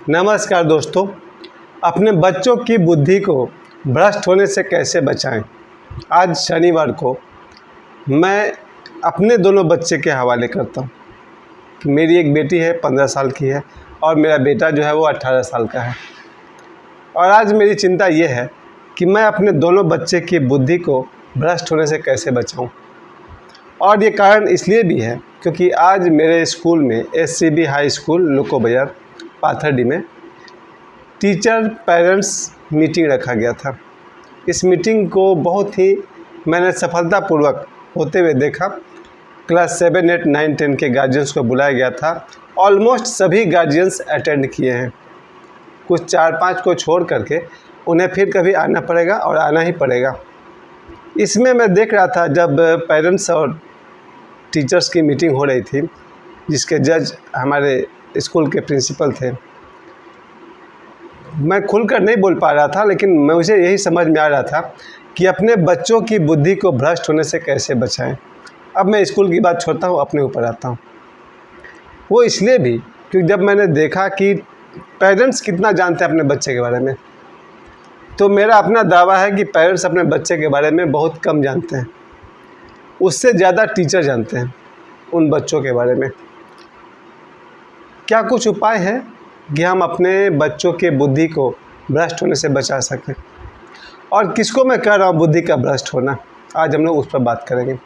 नमस्कार दोस्तों, अपने बच्चों की बुद्धि को भ्रष्ट होने से कैसे बचाएं। आज शनिवार को मैं अपने दोनों बच्चे के हवाले करता हूं। मेरी एक बेटी है 15 साल की है और मेरा बेटा जो है वो 18 साल का है। और आज मेरी चिंता ये है कि मैं अपने दोनों बच्चे की बुद्धि को भ्रष्ट होने से कैसे बचाऊं। और ये कारण इसलिए भी है क्योंकि आज मेरे स्कूल में SCB हाई स्कूल लोको बाज़ार पाथरडी में टीचर पेरेंट्स मीटिंग रखा गया था। इस मीटिंग को बहुत ही मैंने सफलतापूर्वक होते हुए देखा। क्लास 7, 8, 9, 10 के गार्जियंस को बुलाया गया था। ऑलमोस्ट सभी गार्जियंस अटेंड किए हैं। कुछ 4-5 को छोड़ करके उन्हें फिर कभी आना पड़ेगा और आना ही पड़ेगा। इसमें मैं देख रहा था जब पेरेंट्स और टीचर्स की मीटिंग हो रही थी, जिसके जज हमारे स्कूल के प्रिंसिपल थे। मैं खुलकर नहीं बोल पा रहा था, लेकिन मुझे यही समझ में आ रहा था कि अपने बच्चों की बुद्धि को भ्रष्ट होने से कैसे बचाएं। अब मैं स्कूल की बात छोड़ता हूँ, अपने ऊपर आता हूँ। वो इसलिए भी क्योंकि जब मैंने देखा कि पेरेंट्स कितना जानते हैं अपने बच्चे के बारे में, तो मेरा अपना दावा है कि पेरेंट्स अपने बच्चे के बारे में बहुत कम जानते हैं। उससे ज़्यादा टीचर जानते हैं उन बच्चों के बारे में। क्या कुछ उपाय है कि हम अपने बच्चों के बुद्धि को भ्रष्ट होने से बचा सकें? और किसको मैं कह रहा हूँ बुद्धि का भ्रष्ट होना, आज हम लोग उस पर बात करेंगे।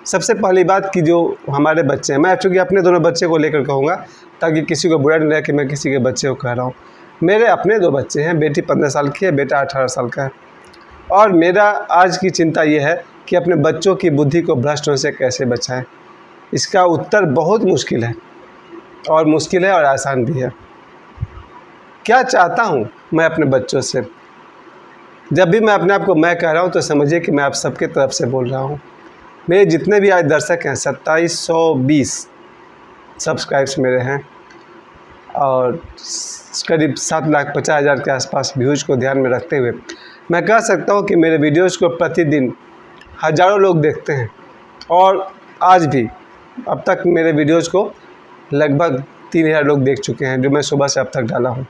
सबसे पहली बात कि जो हमारे बच्चे हैं, मैं चूँकि अपने दोनों बच्चे को लेकर कहूँगा ताकि किसी को बुरा नहीं लगे कि मैं किसी के बच्चे को कह रहा हूँ। मेरे अपने 2 बच्चे हैं, बेटी 15 साल की है, बेटा 18 साल का है। और मेरा आज की चिंता ये है कि अपने बच्चों की बुद्धि को भ्रष्ट होने से कैसे बचाएं। इसका उत्तर बहुत मुश्किल है और आसान भी है। क्या चाहता हूँ मैं अपने बच्चों से? जब भी मैं अपने आप को मैं कह रहा हूँ तो समझिए कि मैं आप सबके तरफ से बोल रहा हूँ। मेरे जितने भी आज दर्शक हैं, 2720 सब्सक्राइब्स मेरे हैं और करीब 7,50,000 के आसपास व्यूज़ को ध्यान में रखते हुए मैं कह सकता हूँ कि मेरे वीडियोज़ को प्रतिदिन हज़ारों लोग देखते हैं। और आज भी अब तक मेरे वीडियोज़ को लगभग 3,000 लोग देख चुके हैं, जो मैं सुबह से अब तक डाला हूँ।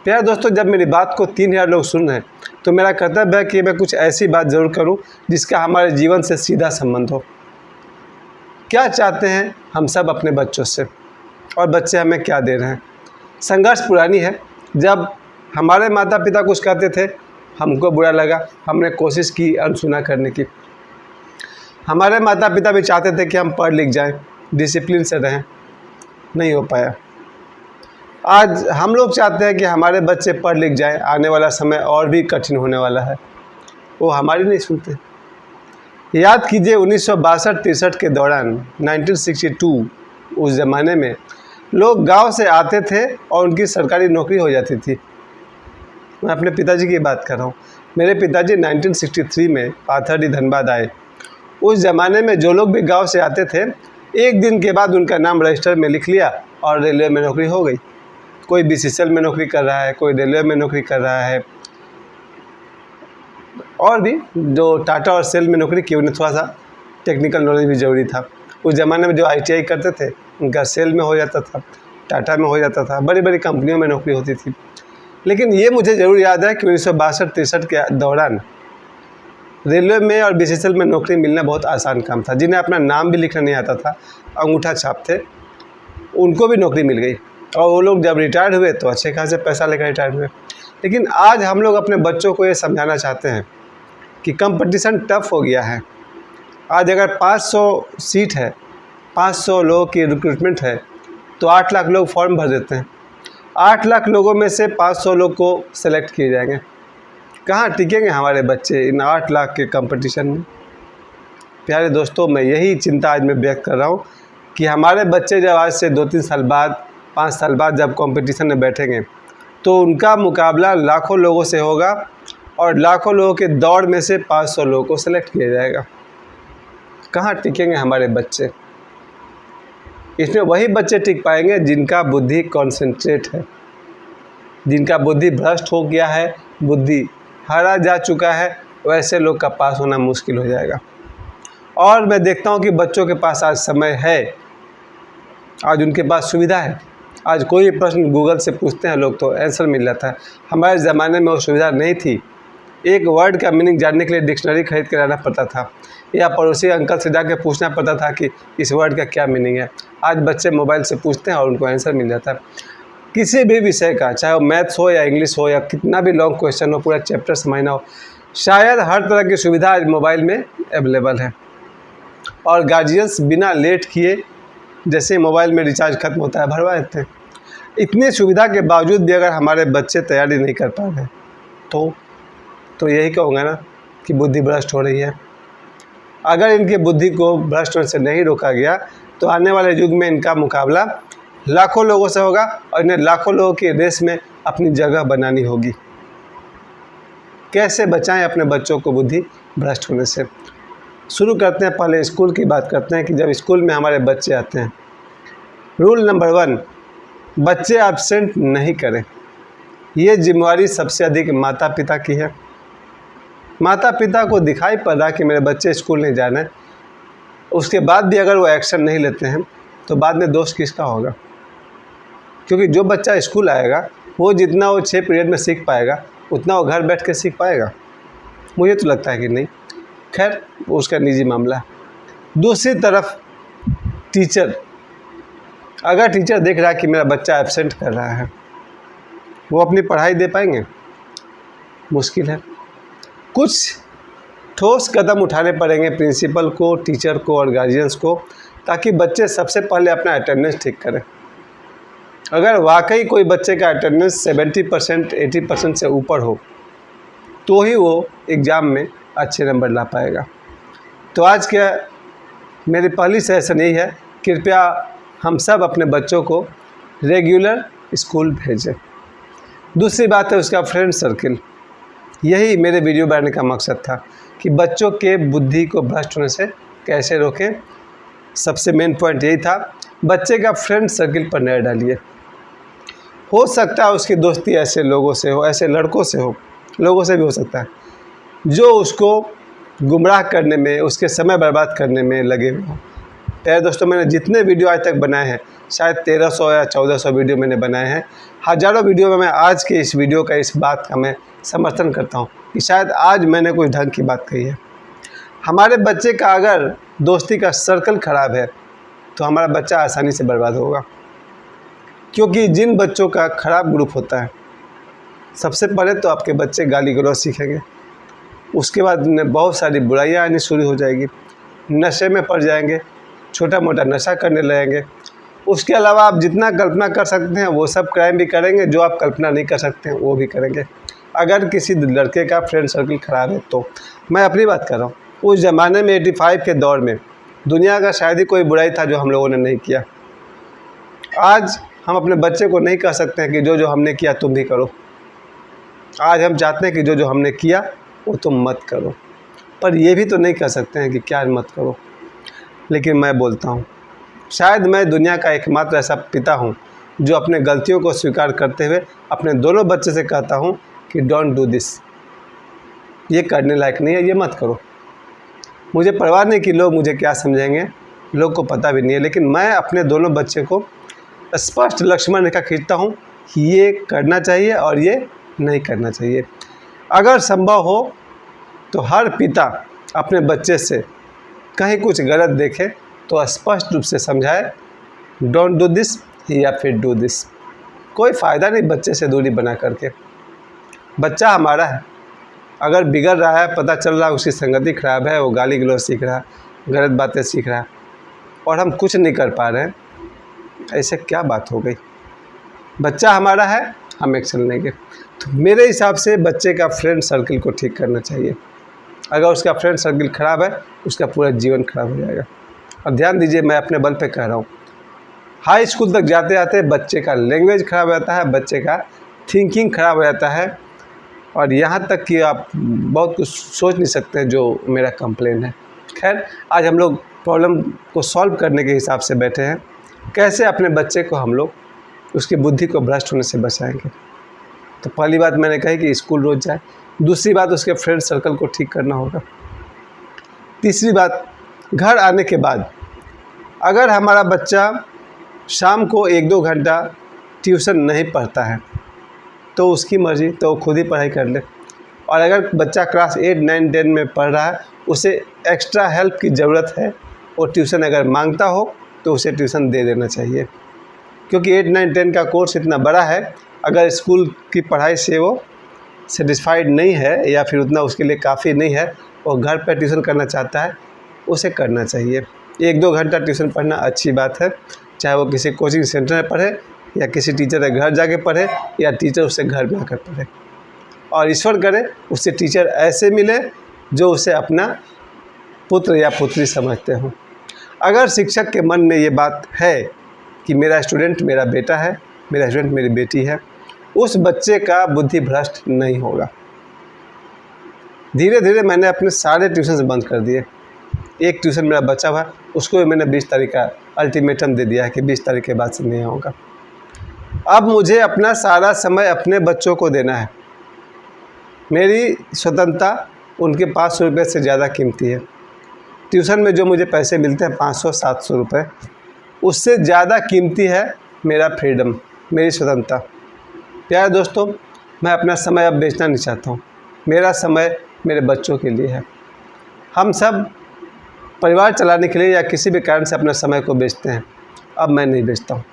प्यारे दोस्तों, जब मेरी बात को 3,000 लोग सुन रहे हैं तो मेरा कर्तव्य है कि मैं कुछ ऐसी बात ज़रूर करूँ जिसका हमारे जीवन से सीधा संबंध हो। क्या चाहते हैं हम सब अपने बच्चों से, और बच्चे हमें क्या दे रहे हैं? संघर्ष पुरानी है। जब हमारे माता पिता कुछ कहते थे, हमको बुरा लगा, हमने कोशिश की अनसुना करने की। हमारे माता पिता भी चाहते थे कि हम पढ़ लिख जाएं, डिसिप्लिन से रहें, नहीं हो पाया। आज हम लोग चाहते हैं कि हमारे बच्चे पढ़ लिख जाएं, आने वाला समय और भी कठिन होने वाला है। वो हमारी नहीं सुनते। याद कीजिए 1962-63 के दौरान, 1962, उस ज़माने में लोग गांव से आते थे और उनकी सरकारी नौकरी हो जाती थी। मैं अपने पिताजी की बात कर रहा हूँ। मेरे पिताजी 1963 में पाथरडी धनबाद आए। उस ज़माने में जो लोग भी गांव से आते थे, एक दिन के बाद उनका नाम रजिस्टर में लिख लिया और रेलवे में नौकरी हो गई। कोई BCCL में नौकरी कर रहा है, कोई रेलवे में नौकरी कर रहा है, और भी जो टाटा और सेल में नौकरी की, उन्हें थोड़ा सा टेक्निकल नॉलेज भी ज़रूरी था। उस ज़माने में जो ITI करते थे उनका सेल में हो जाता था, टाटा में हो जाता था, बड़ी बड़ी कंपनियों में नौकरी होती थी। लेकिन ये मुझे ज़रूर याद है कि 1962-63 के दौरान रेलवे में और BCCL में नौकरी मिलना बहुत आसान काम था। जिन्हें अपना नाम भी लिखना नहीं आता था, अंगूठा छाप थे, उनको भी नौकरी मिल गई। और वो लोग जब रिटायर हुए तो अच्छे खासे पैसा लेकर रिटायर हुए। लेकिन आज हम लोग अपने बच्चों को ये समझाना चाहते हैं कि कंपटीशन टफ हो गया है। आज अगर 500 सीट है, 500 लोगों की रिक्रूटमेंट है, तो 8 लाख लोग फॉर्म भर देते हैं। 8 लाख लोगों में से 500 लोग को सेलेक्ट किए जाएंगे। कहाँ टिकेंगे हमारे बच्चे इन 8 लाख के कंपटीशन में? प्यारे दोस्तों, मैं यही चिंता आज मैं व्यक्त कर रहा हूँ कि हमारे बच्चे जब आज से 2-3 साल बाद, 5 साल बाद जब कंपटीशन में बैठेंगे तो उनका मुकाबला लाखों लोगों से होगा और लाखों लोगों के दौड़ में से 500 लोगों को सेलेक्ट किया जाएगा। कहाँ टिकेंगे हमारे बच्चे? इसमें वही बच्चे टिक पाएंगे जिनका बुद्धि कॉन्सेंट्रेट है, जिनका बुद्धि भ्रष्ट हो गया है, बुद्धि हारा जा चुका है। वैसे लोग का पास होना मुश्किल हो जाएगा। और मैं देखता हूँ कि बच्चों के पास आज समय है, आज उनके पास सुविधा है। आज कोई भी प्रश्न गूगल से पूछते हैं लोग तो आंसर मिल जाता है। हमारे ज़माने में वो सुविधा नहीं थी। एक वर्ड का मीनिंग जानने के लिए डिक्शनरी खरीद के लाना पड़ता था, या पड़ोसी अंकल से जाके पूछना पड़ता था कि इस वर्ड का क्या मीनिंग है। आज बच्चे मोबाइल से पूछते हैं और उनको आंसर मिल जाता है। किसी भी विषय का, चाहे वो मैथ्स हो या इंग्लिश हो या कितना भी लॉन्ग क्वेश्चन हो, पूरा चैप्टर समझना हो, शायद हर तरह की सुविधा आज मोबाइल में अवेलेबल है। और गार्जियंस बिना लेट किए जैसे ही मोबाइल में रिचार्ज खत्म होता है भरवा देते हैं। इतनी सुविधा के बावजूद भी अगर हमारे बच्चे तैयारी नहीं कर पा रहे तो यही कहूँगा ना कि बुद्धि भ्रष्ट हो रही है। अगर इनकी बुद्धि को भ्रष्ट होने से नहीं रोका गया तो आने वाले युग में इनका मुकाबला लाखों लोगों से होगा और इन्हें लाखों लोगों की रेस में अपनी जगह बनानी होगी। कैसे बचाएं अपने बच्चों को बुद्धि भ्रष्ट होने से? शुरू करते हैं, पहले स्कूल की बात करते हैं कि जब स्कूल में हमारे बच्चे आते हैं, रूल नंबर 1, बच्चे एब्सेंट नहीं करें। ये जिम्मेवारी सबसे अधिक माता पिता की है। माता पिता को दिखाई पड़ रहा कि मेरे बच्चे स्कूल नहीं जाना है, उसके बाद भी अगर वो एक्शन नहीं लेते हैं तो बाद में दोष किसका होगा? क्योंकि जो बच्चा स्कूल आएगा वो जितना वो 6 पीरियड में सीख पाएगा उतना वो घर बैठ के सीख पाएगा? मुझे तो लगता है कि नहीं। खैर, वो उसका निजी मामला है। दूसरी तरफ टीचर, अगर टीचर देख रहा है कि मेरा बच्चा एब्सेंट कर रहा है, वो अपनी पढ़ाई दे पाएंगे? मुश्किल है। कुछ ठोस कदम उठाने पड़ेंगे प्रिंसिपल को, टीचर को और गार्जियंस को, ताकि बच्चे सबसे पहले अपना अटेंडेंस ठीक करें। अगर वाकई कोई बच्चे का अटेंडेंस 70% 80% से ऊपर हो तो ही वो एग्ज़ाम में अच्छे नंबर ला पाएगा। तो आज के मेरी पहली सजेशन यही है, कृपया हम सब अपने बच्चों को रेगुलर स्कूल भेजें। दूसरी बात है उसका फ्रेंड सर्किल। यही मेरे वीडियो बनाने का मकसद था कि बच्चों के बुद्धि को भ्रष्ट होने से कैसे रोकें। सबसे मेन पॉइंट यही था, बच्चे का फ्रेंड सर्किल पर नज़र डालिए। हो सकता है उसकी दोस्ती ऐसे लोगों से हो, ऐसे लड़कों से हो, लोगों से भी हो सकता है जो उसको गुमराह करने में, उसके समय बर्बाद करने में लगे हुए हों। प्यारे दोस्तों, मैंने जितने वीडियो आज तक बनाए हैं, शायद 1300 या 1400 वीडियो मैंने बनाए हैं, हज़ारों वीडियो में मैं आज के इस वीडियो का, इस बात का मैं समर्थन करता हूँ कि शायद आज मैंने कोई ढंग की बात कही है। हमारे बच्चे का अगर दोस्ती का सर्कल ख़राब है तो हमारा बच्चा आसानी से बर्बाद होगा। क्योंकि जिन बच्चों का ख़राब ग्रुप होता है, सबसे पहले तो आपके बच्चे गाली गलौज सीखेंगे, उसके बाद उन्हें बहुत सारी बुराइयाँ आनी शुरू हो जाएगी, नशे में पड़ जाएंगे, छोटा मोटा नशा करने लगेंगे। उसके अलावा आप जितना कल्पना कर सकते हैं वो सब क्राइम भी करेंगे, जो आप कल्पना नहीं कर सकते हैं वो भी करेंगे। अगर किसी लड़के का फ्रेंड सर्किल ख़राब है तो, मैं अपनी बात कर रहा हूँ, उस ज़माने में 85 के दौर में दुनिया का शायद ही कोई बुराई था जो हम लोगों ने नहीं किया। आज हम अपने बच्चे को नहीं कह सकते हैं कि जो जो हमने किया तुम भी करो। आज हम चाहते हैं कि जो जो हमने किया वो तुम मत करो, पर ये भी तो नहीं कह सकते हैं कि क्या मत करो। लेकिन मैं बोलता हूँ, शायद मैं दुनिया का एकमात्र ऐसा पिता हूँ जो अपने गलतियों को स्वीकार करते हुए अपने दोनों बच्चे से कहता हूँ कि डोंट डू दिस, ये करने लायक नहीं है, ये मत करो। मुझे परवाह नहीं कि लोग मुझे क्या समझेंगे, लोग को पता भी नहीं है, लेकिन मैं अपने दोनों बच्चे को स्पष्ट लक्ष्मण रेखा खींचता हूँ कि ये करना चाहिए और ये नहीं करना चाहिए। अगर संभव हो तो हर पिता अपने बच्चे से कहीं कुछ गलत देखे तो स्पष्ट रूप से समझाए, डोंट डू दिस या फिर डू दिस। कोई फ़ायदा नहीं बच्चे से दूरी बना करके। बच्चा हमारा है, अगर बिगड़ रहा है, पता चल रहा है उसकी संगति खराब है, वो गाली गलौज सीख रहा है, गलत बातें सीख रहा है और हम कुछ नहीं कर पा रहे हैं, ऐसे क्या बात हो गई? बच्चा हमारा है, हम एक्शन लेंगे। तो मेरे हिसाब से बच्चे का फ्रेंड सर्किल को ठीक करना चाहिए। अगर उसका फ्रेंड सर्किल ख़राब है, उसका पूरा जीवन खराब हो जाएगा। और ध्यान दीजिए, मैं अपने बल पे कह रहा हूँ, हाई स्कूल तक जाते जाते बच्चे का लैंग्वेज ख़राब हो जाता है, बच्चे का थिंकिंग ख़राब हो जाता है, और यहाँ तक कि आप बहुत कुछ सोच नहीं सकते जो मेरा कंप्लेन है। खैर, आज हम लोग प्रॉब्लम को सॉल्व करने के हिसाब से बैठे हैं, कैसे अपने बच्चे को हम लोग उसकी बुद्धि को भ्रष्ट होने से बचाएंगे। तो पहली बात मैंने कही कि स्कूल रोज़ जाए। दूसरी बात, उसके फ्रेंड सर्कल को ठीक करना होगा। तीसरी बात, घर आने के बाद अगर हमारा बच्चा शाम को 1-2 घंटा ट्यूशन नहीं पढ़ता है तो उसकी मर्ज़ी, तो वो खुद ही पढ़ाई कर ले। और अगर बच्चा क्लास 8, 9, 10 में पढ़ रहा है, उसे एक्स्ट्रा हेल्प की ज़रूरत है, और ट्यूशन अगर मांगता हो तो उसे ट्यूशन दे देना चाहिए, क्योंकि 8, 9, 10 का कोर्स इतना बड़ा है। अगर स्कूल की पढ़ाई से वो सेटिस्फाइड नहीं है या फिर उतना उसके लिए काफ़ी नहीं है, और घर पर ट्यूशन करना चाहता है, उसे करना चाहिए। 1-2 घंटा ट्यूशन पढ़ना अच्छी बात है, चाहे वो किसी कोचिंग सेंटर में पढ़े या किसी टीचर के घर जाके पढ़े या टीचर उससे घर में आकर पढ़े। और ईश्वर करे उससे टीचर ऐसे मिले जो उसे अपना पुत्र या पुत्री समझते हों। अगर शिक्षक के मन में ये बात है कि मेरा स्टूडेंट मेरा बेटा है, मेरा स्टूडेंट मेरी बेटी है, उस बच्चे का बुद्धि भ्रष्ट नहीं होगा। धीरे धीरे मैंने अपने सारे ट्यूशन बंद कर दिए। एक ट्यूशन मेरा बचा हुआ, उसको भी मैंने 20 तारीख का अल्टीमेटम दे दिया है कि 20 तारीख के बाद से नहीं होगा। अब मुझे अपना सारा समय अपने बच्चों को देना है। मेरी स्वतंत्रता उनके 500 रुपये से ज़्यादा कीमती है। ट्यूशन में जो मुझे पैसे मिलते हैं 500-700 रुपये, उससे ज़्यादा कीमती है मेरा फ्रीडम, मेरी स्वतंत्रता। प्यारे दोस्तों, मैं अपना समय अब बेचना नहीं चाहता हूँ। मेरा समय मेरे बच्चों के लिए है। हम सब परिवार चलाने के लिए या किसी भी कारण से अपने समय को बेचते हैं। अब मैं नहीं बेचता हूँ।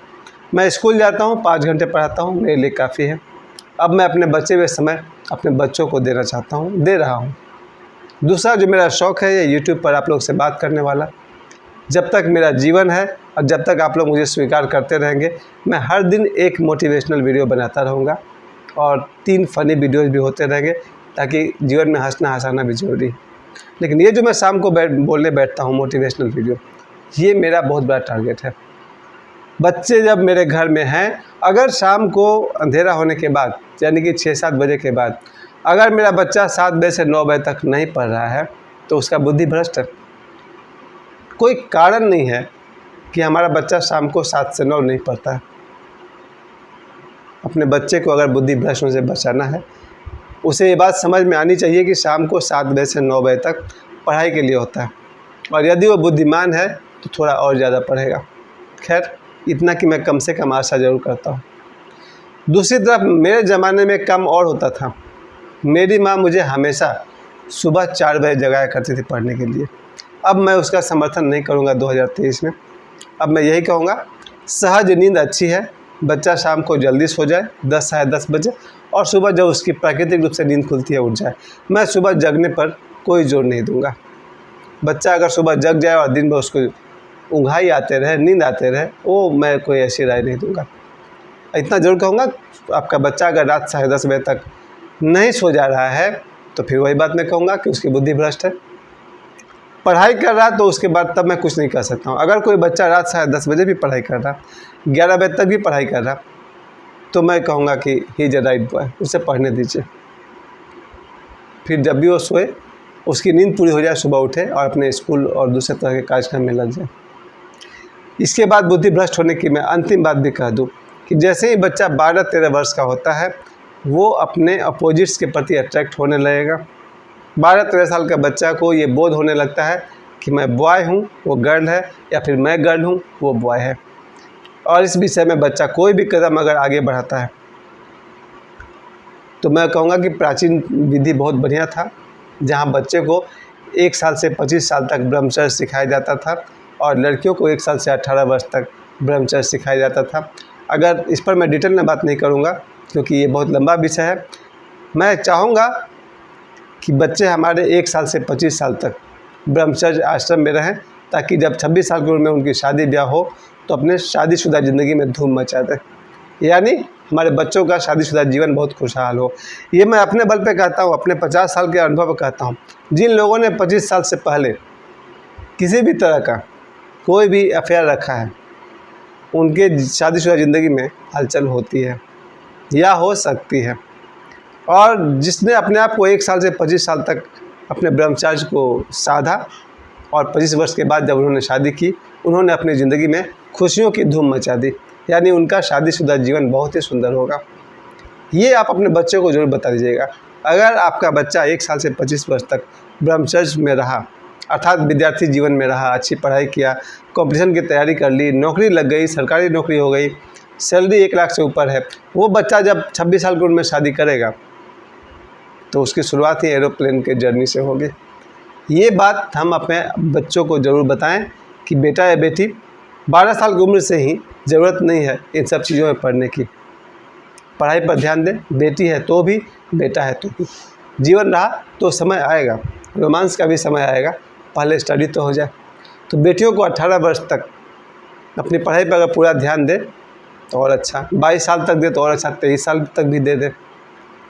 मैं स्कूल जाता हूँ, 5 घंटे पढ़ाता हूँ, मेरे लिए काफ़ी है। अब मैं अपने बचे हुए समय अपने बच्चों को देना चाहता हूँ, दे रहा हूँ। दूसरा जो मेरा शौक़ है, ये यूट्यूब पर आप लोग से बात करने वाला। जब तक मेरा जीवन है और जब तक आप लोग मुझे स्वीकार करते रहेंगे, मैं हर दिन एक मोटिवेशनल वीडियो बनाता रहूँगा और 3 फ़नी वीडियोज़ भी होते रहेंगे, ताकि जीवन में हंसना हँसाना भी ज़रूरी है। लेकिन ये जो मैं शाम को बोलने बैठता हूँ मोटिवेशनल वीडियो, ये मेरा बहुत बड़ा टारगेट है। बच्चे जब मेरे घर में हैं, अगर शाम को अंधेरा होने के बाद, यानी कि 6-7 बजे के बाद, अगर मेरा बच्चा 7 बजे से 9 बजे तक नहीं पढ़ रहा है तो उसका बुद्धि भ्रष्ट है। कोई कारण नहीं है कि हमारा बच्चा शाम को 7 से 9 नहीं पढ़ता है। अपने बच्चे को अगर बुद्धि भ्रष्ट होने से बचाना है, उसे ये बात समझ में आनी चाहिए कि शाम को 7 बजे से 9 बजे तक पढ़ाई के लिए होता है, और यदि वो बुद्धिमान है तो थोड़ा और ज़्यादा पढ़ेगा। खैर, इतना कि मैं कम से कम आशा ज़रूर करता हूँ। दूसरी तरफ मेरे ज़माने में कम और होता था। मेरी माँ मुझे हमेशा सुबह 4 बजे जगाया करती थी पढ़ने के लिए। अब मैं उसका समर्थन नहीं करूँगा 2023 में। अब मैं यही कहूँगा, सहज नींद अच्छी है, बच्चा शाम को जल्दी सो जाए 10 साढ़े 10 बजे, और सुबह जब उसकी प्राकृतिक रूप से नींद खुलती है उठ जाए। मैं सुबह जगने पर कोई जोर नहीं दूँगा। बच्चा अगर सुबह जग जाए और दिन भर उसको ऊँघाई आते रहे, नींद आते रहे, वो मैं कोई ऐसी राय नहीं दूँगा। इतना ज़रूर कहूँगा, आपका बच्चा अगर रात साढ़े 10 बजे तक नहीं सो जा रहा है तो फिर वही बात मैं कहूँगा कि उसकी बुद्धि भ्रष्ट है। पढ़ाई कर रहा तो उसके बाद तब मैं कुछ नहीं कर सकता हूँ। अगर कोई बच्चा रात साढ़े 10 बजे भी पढ़ाई कर रहा, 11 बजे तक भी पढ़ाई कर रहा, तो मैं कहूँगा कि he is a right boy, उसे पढ़ने दीजिए। फिर जब भी वो सोए, उसकी नींद पूरी हो जाए, सुबह उठे और अपने स्कूल और दूसरे तरह के कार्यक्रम में लग जाए। इसके बाद बुद्धि भ्रष्ट होने की मैं अंतिम बात भी कह दूँ कि जैसे ही बच्चा 12-13 वर्ष का होता है, वो अपने अपोजिट्स के प्रति अट्रैक्ट होने लगेगा। 12-13 साल का बच्चा को ये बोध होने लगता है कि मैं बॉय हूँ, वो गर्ल है, या फिर मैं गर्ल हूँ, वो बॉय है। और इस विषय में बच्चा कोई भी कदम अगर आगे बढ़ाता है तो मैं कहूँगा कि प्राचीन विधि बहुत बढ़िया था, जहाँ बच्चे को 1 साल से 25 साल तक ब्रह्मचर्य सिखाया जाता था, और लड़कियों को 1 साल से 18 वर्ष तक ब्रह्मचर्य सिखाया जाता था। अगर इस पर मैं डिटेल में बात नहीं करूँगा क्योंकि ये बहुत लंबा विषय है। मैं चाहूँगा कि बच्चे हमारे 1 साल से 25 साल तक ब्रह्मचर्य आश्रम में रहें, ताकि जब 26 साल की उम्र में उनकी शादी ब्याह हो तो अपने शादीशुदा ज़िंदगी में धूम मचा दें, यानी हमारे बच्चों का शादीशुदा जीवन बहुत खुशहाल हो। ये मैं अपने बल पे कहता हूँ, अपने 50 साल के अनुभव पर कहता हूँ। जिन लोगों ने 25 साल से पहले किसी भी तरह का कोई भी अफेयर रखा है, उनके शादीशुदा ज़िंदगी में हलचल होती है या हो सकती है। और जिसने अपने आप को 1 साल से 25 साल तक अपने ब्रह्मचर्य को साधा और 25 वर्ष के बाद जब उन्होंने शादी की, उन्होंने अपनी ज़िंदगी में खुशियों की धूम मचा दी, यानी उनका शादीशुदा जीवन बहुत ही सुंदर होगा। ये आप अपने बच्चों को ज़रूर बता दीजिएगा। अगर आपका बच्चा 1 साल से 25 वर्ष तक ब्रह्मचर्य में रहा, अर्थात विद्यार्थी जीवन में रहा, अच्छी पढ़ाई किया, कंपटीशन की तैयारी कर ली, नौकरी लग गई, सरकारी नौकरी हो गई, सैलरी 1 लाख से ऊपर है, वो बच्चा जब 26 साल की उम्र में शादी करेगा तो उसकी शुरुआत ही एरोप्लेन के जर्नी से होगी। ये बात हम अपने बच्चों को ज़रूर बताएं कि बेटा या बेटी 12 साल की उम्र से ही ज़रूरत नहीं है इन सब चीज़ों में पढ़ने की, पढ़ाई पर ध्यान दें। बेटी है तो भी, बेटा है तो भी। जीवन रहा तो समय आएगा, रोमांस का भी समय आएगा, पहले स्टडी तो हो जाए। तो बेटियों को 18 वर्ष तक अपनी पढ़ाई पर अगर पूरा ध्यान दे तो और अच्छा, 22 साल तक दे तो और अच्छा, 23 साल तक भी दे दे।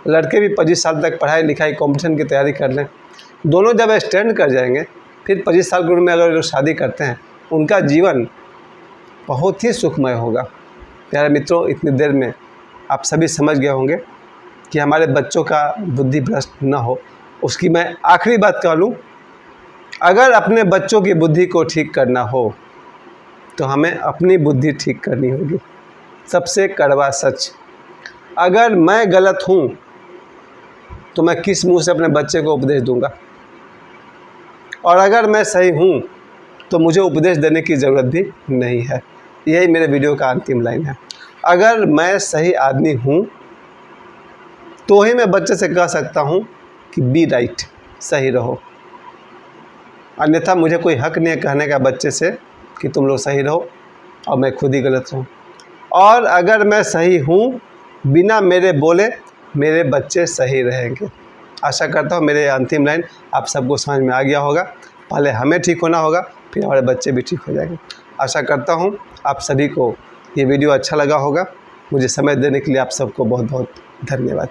लड़के भी 25 साल तक पढ़ाई लिखाई कॉम्पिटिशन की तैयारी कर लें। दोनों जब स्टैंड कर जाएंगे फिर 25 साल की उम्र में अगर जो शादी करते हैं उनका जीवन बहुत ही सुखमय होगा। प्यारे मित्रों, इतनी देर में आप सभी समझ गए होंगे कि हमारे बच्चों का बुद्धि भ्रष्ट न हो। उसकी मैं आखिरी बात कह लूँ, अगर अपने बच्चों की बुद्धि को ठीक करना हो तो हमें अपनी बुद्धि ठीक करनी होगी। सबसे कड़वा सच, अगर मैं गलत हूँ तो मैं किस मुंह से अपने बच्चे को उपदेश दूंगा, और अगर मैं सही हूँ तो मुझे उपदेश देने की ज़रूरत भी नहीं है। यही मेरे वीडियो का अंतिम लाइन है। अगर मैं सही आदमी हूँ तो ही मैं बच्चे से कह सकता हूँ कि बी राइट, सही रहो, अन्यथा मुझे कोई हक नहीं है कहने का बच्चे से कि तुम लोग सही रहो और मैं खुद ही गलत रहूँ। और अगर मैं सही हूँ, बिना मेरे बोले मेरे बच्चे सही रहेंगे। आशा करता हूँ मेरे अंतिम लाइन आप सबको समझ में आ गया होगा। पहले हमें ठीक होना होगा, फिर हमारे बच्चे भी ठीक हो जाएंगे। आशा करता हूँ आप सभी को ये वीडियो अच्छा लगा होगा। मुझे समय देने के लिए आप सबको बहुत बहुत धन्यवाद।